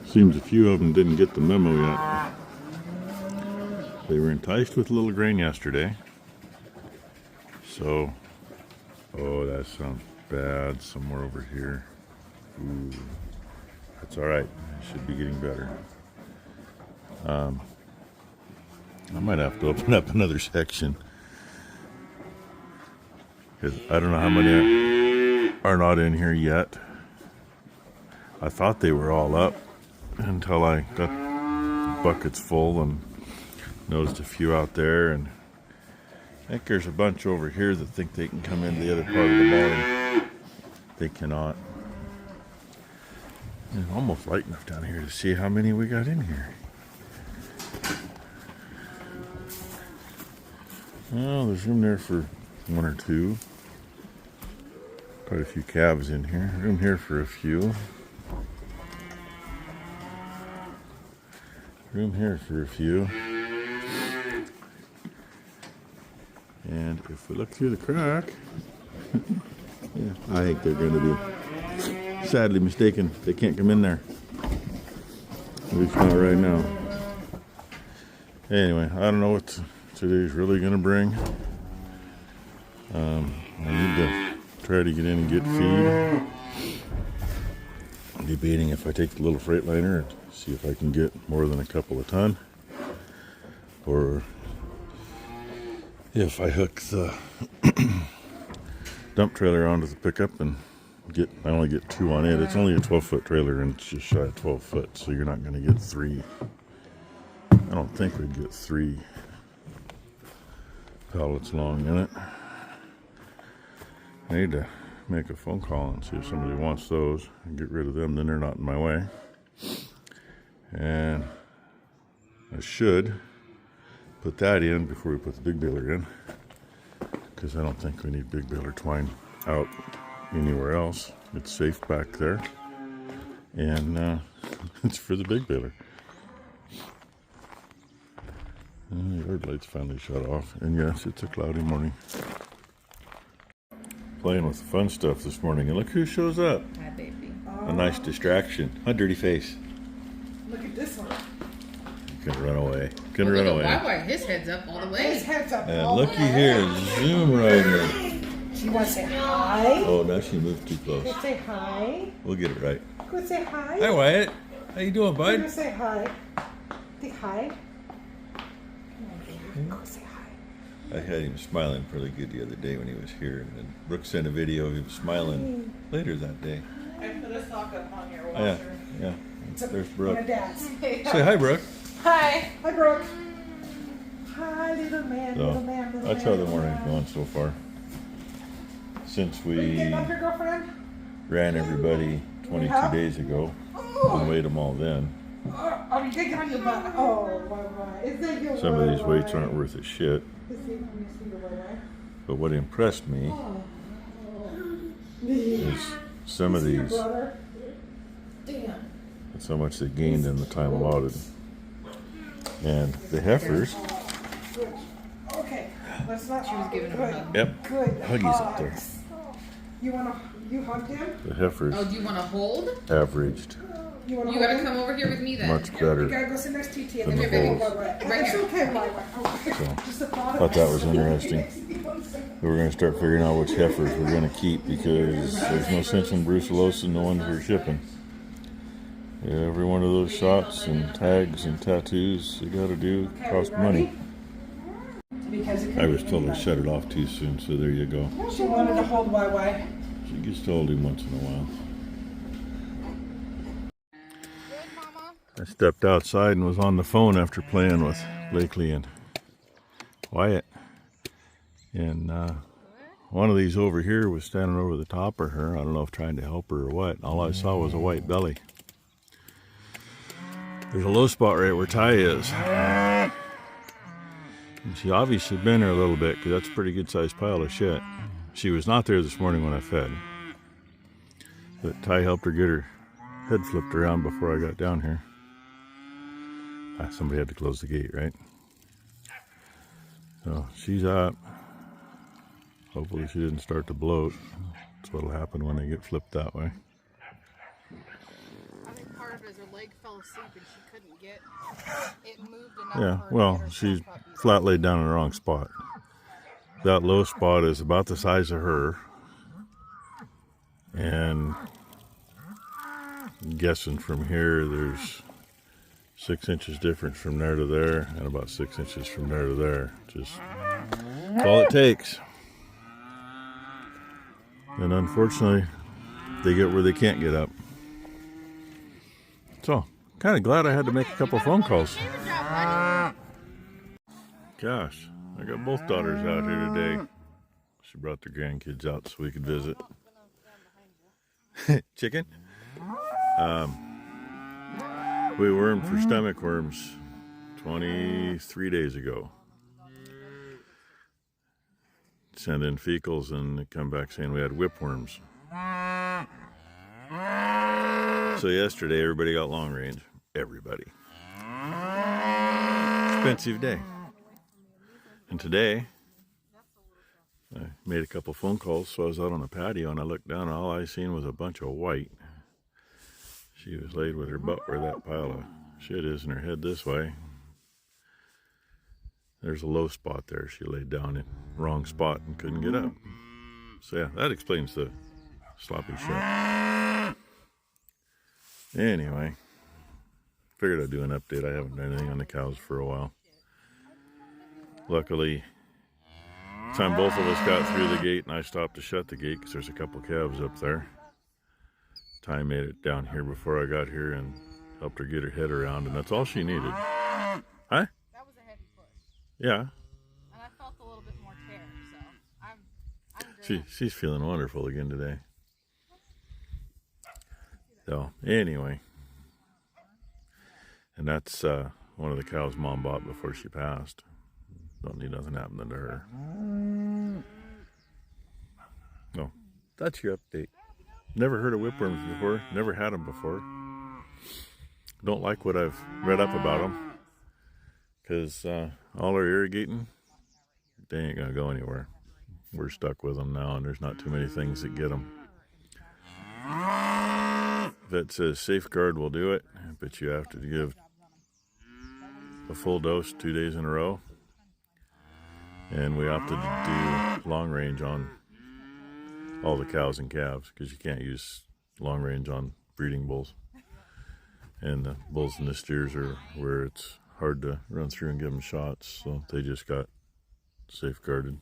Seems a few of them didn't get the memo yet. They were enticed with a little grain yesterday. So, oh, that sounds bad somewhere over here. Ooh, that's all right. It should be getting better. I might have to open up another section, because I don't know how many are not in here yet. I thought they were all up until I got buckets full and noticed a few out there, and I think there's a bunch over here that think they can come into the other part of the barn. They cannot. It's almost light enough down here to see how many we got in here. Well, there's room there for one or two. Quite a few calves in here. Room here for a few. Room here for a few. And if we look through the crack, yeah, I think they're going to be sadly mistaken. They can't come in there. At least not right now. Anyway, I don't know what today's really going to bring. I need to try to get in and get feed. I'm debating if I take the little Freightliner and see if I can get more than a couple of ton, or if I hook the dump trailer onto the pickup and I only get two on it. It's only a 12-foot trailer and it's just shy of 12 foot, so you're not going to get three. I don't think we'd get three pallets long in it. I need to make a phone call and see if somebody wants those and get rid of them, then they're not in my way. And I should put that in before we put the big baler in, because I don't think we need big baler twine out anywhere else. It's safe back there, and it's for the big baler. The yard lights finally shut off, and yes, it's a cloudy morning. Playing with the fun stuff this morning, and look who shows up. Hi, baby. A nice distraction. A dirty face. Look at this one. You can run away. Can run away. Why? His head's up all the way. His head's up And all the looky way. here, zoom right in. She wants to say hi. Oh, now she moved too close. Go say hi. We'll get it right. Go say hi. Hi, Wyatt. How you doing, Go bud? say hi. Say hi. Come on, baby. Go say hi. I had him smiling pretty good the other day when he was here, and then Brooke sent a video of him smiling later that day. I put a sock up on your Oh, yeah, washer. yeah. There's Brooke. My dad's. Say hi, Brooke. Hi. Hi, Brooke. Hi, little man, So, little man, little that's man. how the morning's going so far. Since What do you we think about your girlfriend? ran everybody 22 days ago and weighed them all then, Are you taking on your butt? Oh, my. Is that your some of these bye-bye? weights aren't worth a shit. Is it- let me see the bye-bye. But what impressed me is some of Your these, brother. Damn. that's how much they gained in the time allotted. And the heifers, Good. Okay. Let's not. She was giving him a hug. yep, Good. Huggies up there. hugs. You hugged him? the heifers Oh, do you want to hold? averaged You want to You gotta come over here with me then. much You better. gotta go sit next to TT Than and the then bulls. Right It's here. okay, Mike. Just the thought of Thought that was it. interesting. We were going to start figuring out which heifers we're going to keep, because there's no sense in brucellosis the ones we're shipping. Every one of those shots and tags and tattoos you got to do cost money. Because it I could was be told I anybody. shut it off too soon, so there you go. She wanted to hold YY. She gets to hold him once in a while. I stepped outside and was on the phone after playing with Blakely and Wyatt. And one of these over here was standing over the top of her. I don't know if trying to help her or what. All I saw was a white belly. There's a low spot right where Ty is. And she obviously been there a little bit, because that's a pretty good sized pile of shit. She was not there this morning when I fed. But Ty helped her get her head flipped around before I got down here. Somebody had to close the gate, right? So she's up. Hopefully she didn't start to bloat. That's what'll happen when they get flipped that way. I think part of as her leg fell asleep and she couldn't get it moved enough. Yeah, for her to well, get herself she's up either. flat laid down in the wrong spot. That low spot is about the size of her. And I'm guessing from here, there's 6 inches difference from there to there, and about 6 inches from there to there. That's all it takes. And unfortunately, they get where they can't get up. So, kind of glad I had to make a couple phone calls. Gosh, I got both daughters out here today. She brought their grandkids out so we could visit. Chicken? We wormed for stomach worms 23 days ago. Send in fecals and they come back saying we had whipworms. So yesterday everybody got long range. Everybody. Expensive day. And today I made a couple phone calls, so I was out on the patio and I looked down and all I seen was a bunch of white. She was laid with her butt where that pile of shit is and her head this way. There's a low spot there. She laid down in the wrong spot and couldn't get up. So yeah, that explains the sloppy shit. Anyway, figured I'd do an update. I haven't done anything on the cows for a while. Luckily, time both of us got through the gate and I stopped to shut the gate because there's a couple calves up there. Ty made it down here before I got here and helped her get her head around, and that's all she needed. Huh? That was a heavy push. Yeah. And I felt a little bit more tear, so I'm She's feeling wonderful again today. So, anyway. And that's one of the cows Mom bought before she passed. Don't need nothing happening to her. No, that's your update. Never heard of whipworms before. Never had them before. Don't like what I've read up about them. Because all our irrigating, they ain't going to go anywhere. We're stuck with them now, and there's not too many things that get them. If it says safeguard will do it, but you have to give a full dose 2 days in a row. And we opted to do long range on all the cows and calves because you can't use long range on breeding bulls. And the bulls and the steers are where it's hard to run through and give them shots, so they just got safeguarded.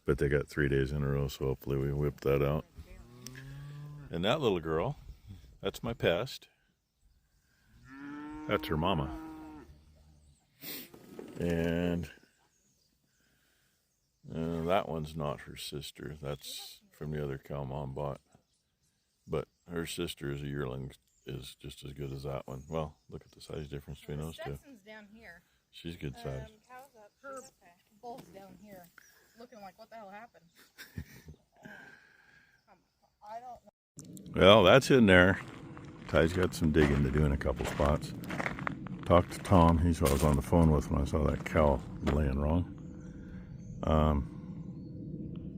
But they got 3 days in a row, so hopefully we whip that out. And that little girl, that's my pest. That's her mama. And that one's not her sister. That's from the other cow Mom bought. But her sister is a yearling, is just as good as that one. Well, look at the size difference between those two. Stetson's down here. She's good size. Cow's up. Her bull's down here, looking like what the hell happened. I don't know. Well, that's in there. Ty's got some digging to do in a couple spots. Talked to Tom. He's who I was on the phone with when I saw that cow laying wrong.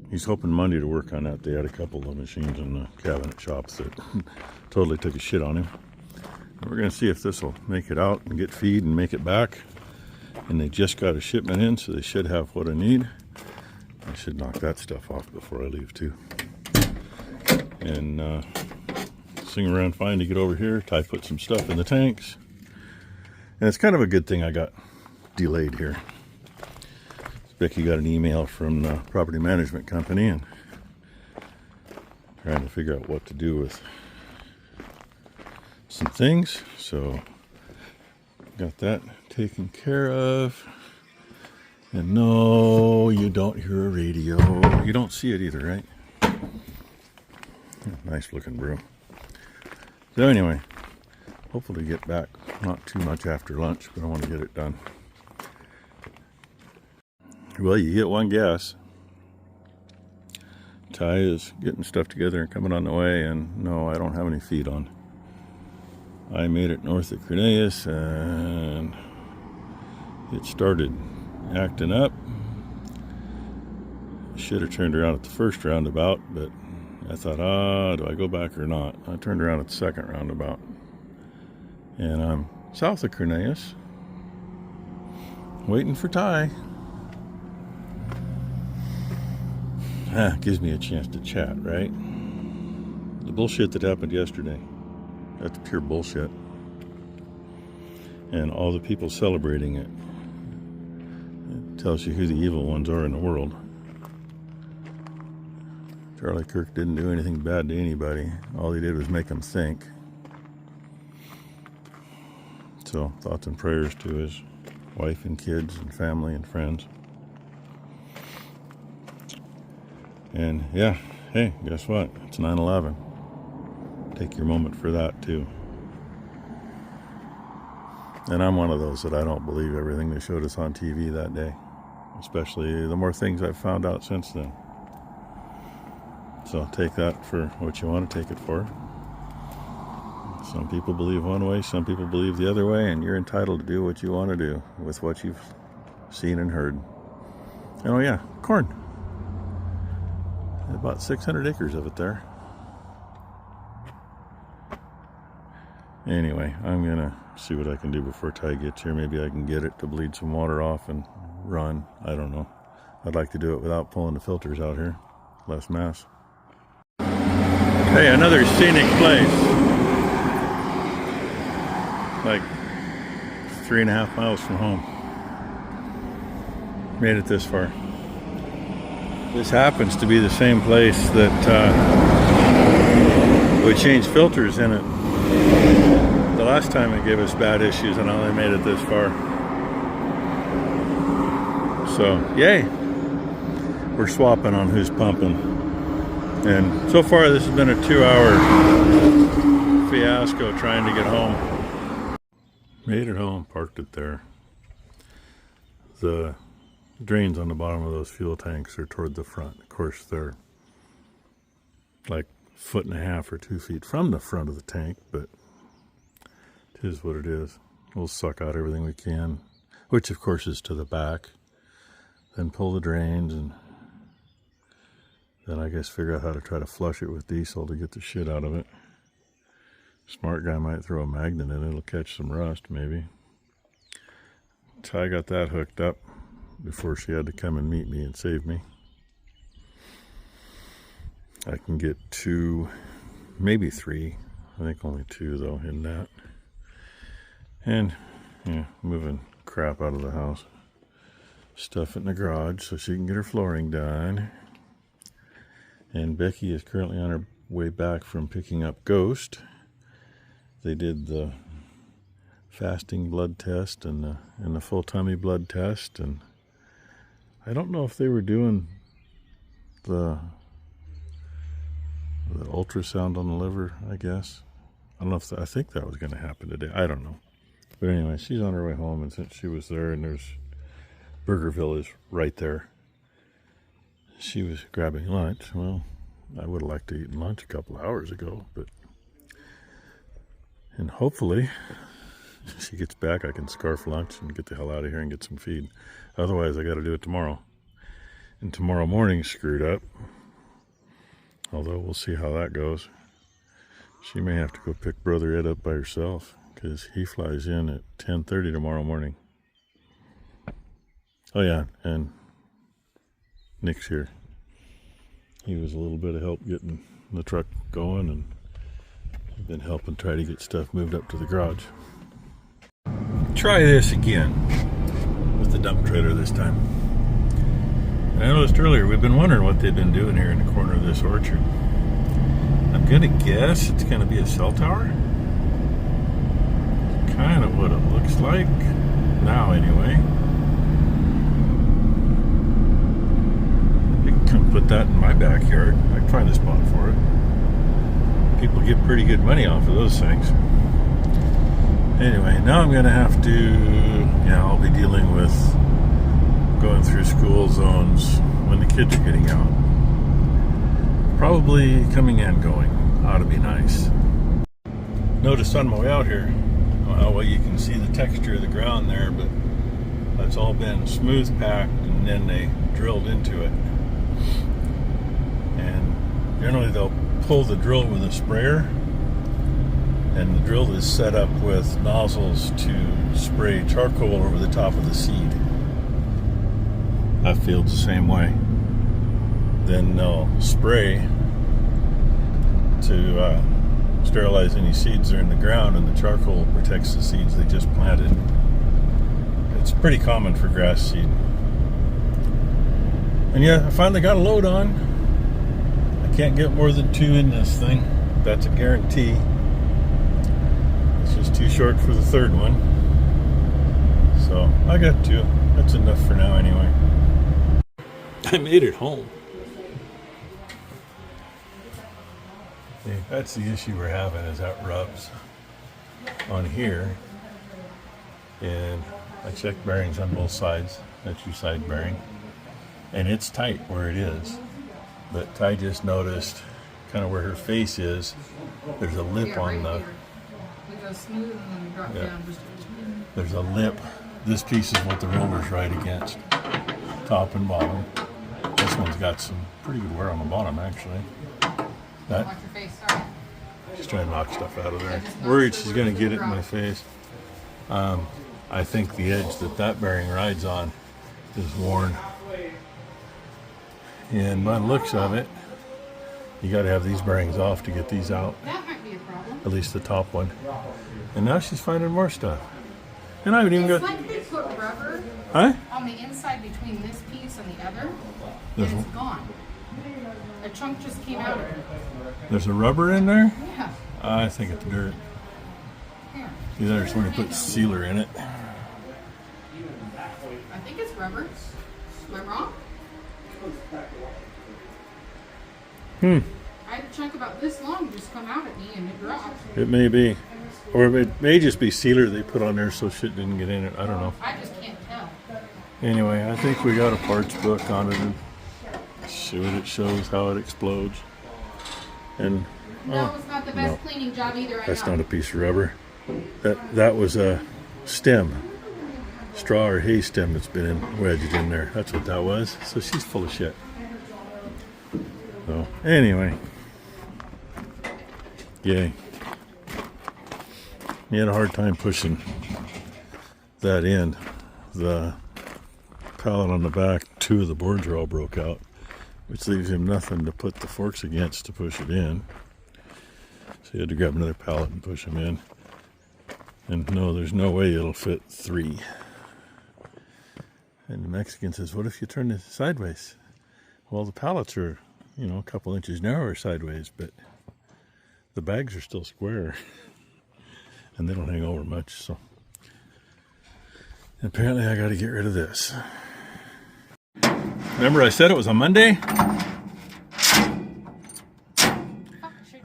He's hoping Monday to work on that. They had a couple of machines in the cabinet shops that totally took a shit on him. And we're going to see if this will make it out and get feed and make it back. And they just got a shipment in, so they should have what I need. I should knock that stuff off before I leave too. And sing around fine to get over here. Ty put some stuff in the tanks. And it's kind of a good thing I got delayed here. Becky got an email from the property management company and trying to figure out what to do with some things. So got that taken care of. And no, you don't hear a radio. You don't see it either, right? Yeah, nice looking broom. So anyway, hopefully get back not too much after lunch, but I want to get it done. Well, you get one guess. Ty is getting stuff together and coming on the way, and no, I don't have any feed on. I made it north of Cornelius, and it started acting up. Should have turned around at the first roundabout, but I thought, do I go back or not? I turned around at the second roundabout. And I'm south of Cornelius, waiting for Ty. Gives me a chance to chat, right? The bullshit that happened yesterday, that's pure bullshit. And all the people celebrating it, it tells you who the evil ones are in the world. Charlie Kirk didn't do anything bad to anybody. All he did was make them think. So, thoughts and prayers to his wife and kids and family and friends. And yeah, hey, guess what? It's 9/11. Take your moment for that too. And I'm one of those that I don't believe everything they showed us on TV that day. Especially the more things I've found out since then. So take that for what you want to take it for. Some people believe one way, some people believe the other way, and you're entitled to do what you want to do with what you've seen and heard. And oh yeah, corn. About 600 acres of it there. Anyway, I'm gonna see what I can do before Ty gets here. Maybe I can get it to bleed some water off and run. I don't know. I'd like to do it without pulling the filters out here. Less mass. Hey, another scenic place. Like 3.5 miles from home. Made it this far. This happens to be the same place that we changed filters in it. The last time it gave us bad issues, and I only made it this far. So, yay! We're swapping on who's pumping. And so far, this has been a 2-hour fiasco trying to get home. Made it home, parked it there. The drains on the bottom of those fuel tanks are toward the front. Of course, they're like 1.5 or 2 feet from the front of the tank, but it is what it is. We'll suck out everything we can, which of course is to the back. Then pull the drains and then I guess figure out how to try to flush it with diesel to get the shit out of it. Smart guy might throw a magnet in it, it'll catch some rust maybe. Ty got that hooked up before she had to come and meet me and save me. I can get 2, maybe 3. I think only 2 though in that. And yeah, moving crap out of the house. Stuff it in the garage so she can get her flooring done. And Becky is currently on her way back from picking up Ghost. They did the fasting blood test and the full tummy blood test, and I don't know if they were doing the ultrasound on the liver, I guess. I don't know if I think that was going to happen today. I don't know. But anyway, she's on her way home, and since she was there, and there's Burgerville is right there. She was grabbing lunch. Well, I would have liked to eat lunch a couple hours ago, but and hopefully she gets back, I can scarf lunch and get the hell out of here and get some feed. Otherwise, I got to do it tomorrow. And tomorrow morning's screwed up. Although we'll see how that goes. She may have to go pick Brother Ed up by herself because he flies in at 10:30 tomorrow morning. Oh yeah, and Nick's here. He was a little bit of help getting the truck going, and been helping try to get stuff moved up to the garage. Try this again with the dump trailer this time. And I noticed earlier we've been wondering what they've been doing here in the corner of this orchard. I'm gonna guess it's gonna be a cell tower. Kind of what it looks like now, anyway. You can come put that in my backyard. I can find a spot for it. People get pretty good money off of those things. Anyway, now I'm gonna have to, I'll be dealing with going through school zones when the kids are getting out. Probably coming and going. Ought to be nice. Noticed on my way out here, well, you can see the texture of the ground there, but that's all been smooth packed and then they drilled into it. And generally they'll pull the drill with a sprayer And the drill is set up with nozzles to spray charcoal over the top of the seed. That field's the same way. Then they'll spray to sterilize any seeds that are in the ground, and the charcoal protects the seeds they just planted. It's pretty common for grass seed. And yeah, I finally got a load on. I can't get more than 2 in this thing. That's a guarantee. It's just too short for the third one. So I got 2. That's enough for now anyway. I made it home. Yeah, that's the issue we're having, is that rubs on here. And I checked bearings on both sides. That's your side bearing. And it's tight where it is. But Ty just noticed kind of where her face is. There's a lip on the... We go smooth and then we drop down just a little bit. There's a lip. This piece is what the roller's right against. Top and bottom. This one's got some pretty good wear on the bottom, actually. That, Watch your face, sorry. she's trying to knock stuff out of there. Worried she's going to get it in my face. I think the edge that bearing rides on is worn. And by the looks of it, you got to have these bearings off to get these out. That might be a problem. At least the top one. And now she's finding more stuff. And I haven't even It's got... like they put rubber Huh? on the inside between this piece and the other, There's and it's gone. A chunk just came out of it. There's a rubber in there? Yeah. I think it's dirt. Here. Either there's when you put sealer in it. I think it's rubber. Am I wrong? I had a chunk about this long just come out at me and it dropped. It may be. Or it may just be sealer they put on there so shit didn't get in it. I don't know. I just can't tell. Anyway, I think we got a parts book on it and see what it shows, how it explodes. And No, it's not the best cleaning job either. I that's know. not a piece of rubber. That was a stem. Straw or hay stem that's been wedged in there. That's what that was. So she's full of shit. So anyway. Yay. He had a hard time pushing that end. The pallet on the back, 2 of the boards are all broke out, which leaves him nothing to put the forks against to push it in. So he had to grab another pallet and push them in. And no, there's no way it'll fit 3. And the Mexican says, what if you turn it sideways? Well, the pallets are, a couple inches narrower sideways, but the bags are still square. And they don't hang over much, so. And apparently I got to get rid of this. Remember I said it was a Monday? I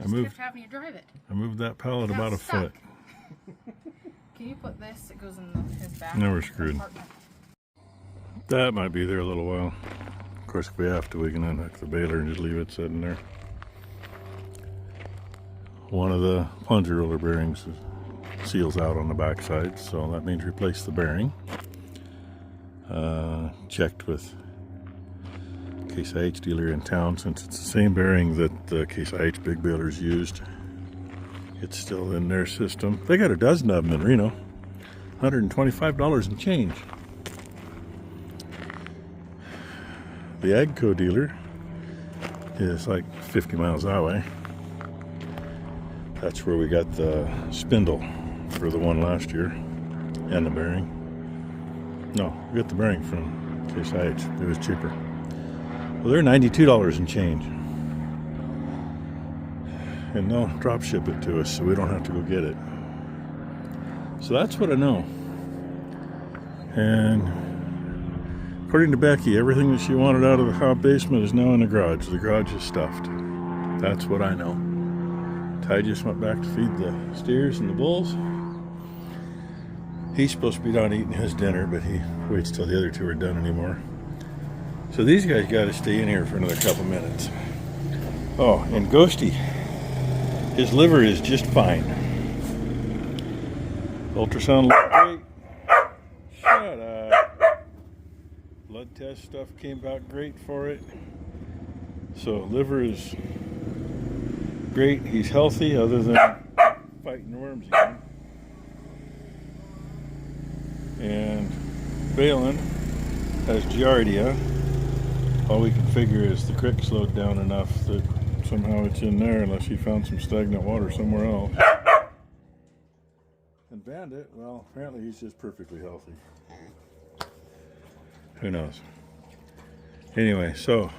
moved. Kept having you drive it. I moved that pallet about a foot. Can you put this? It goes in his back. Now we're screwed. Compartment. That might be there a little while. Of course, if we have to, we can unhook the baler and just leave it sitting there. One of the plunger roller bearings seals out on the back side, so that means replace the bearing. Checked with Case IH dealer in town, since it's the same bearing that the Case IH big balers used. It's still in their system. They got a dozen of them in Reno. $125 and change. The Agco dealer is like 50 miles that way. That's where we got the spindle for the one last year and the bearing. No, we got the bearing from Case IH. It was cheaper. Well, they're $92 and change. And they'll drop ship it to us so we don't have to go get it. So that's what I know. And according to Becky, everything that she wanted out of the hot basement is now in the garage. The garage is stuffed. That's what I know. Ty just went back to feed the steers and the bulls. He's supposed to be down eating his dinner, but he waits till the other 2 are done anymore. So these guys got to stay in here for another couple minutes. Oh, and Ghosty, his liver is just fine. Ultrasound looked great. Shut up. Blood test stuff came back great for it. So liver is great. He's healthy other than fighting the worms again. And Balin has giardia. All we can figure is the creek slowed down enough that somehow it's in there, unless he found some stagnant water somewhere else. And Bandit, well, apparently he's just perfectly healthy. Who knows? Anyway, so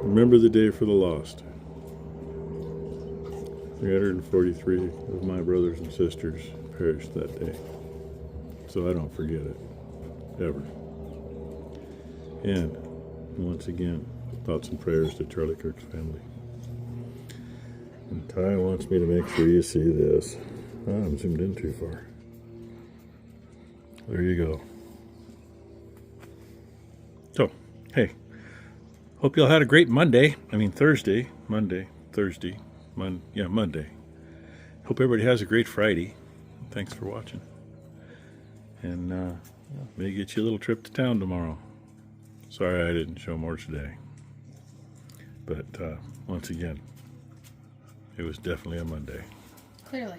remember the day for the lost. 343 of my brothers and sisters perished that day. So I don't forget it. Ever. And once again, thoughts and prayers to Charlie Kirk's family. And Ty wants me to make sure you see this. Oh, I'm zoomed in too far. There you go. So, hey, hope y'all had a great Monday. I mean Thursday. Monday. Hope everybody has a great Friday. Thanks for watching. And may get you a little trip to town tomorrow. Sorry I didn't show more today. But once again, it was definitely a Monday. Clearly.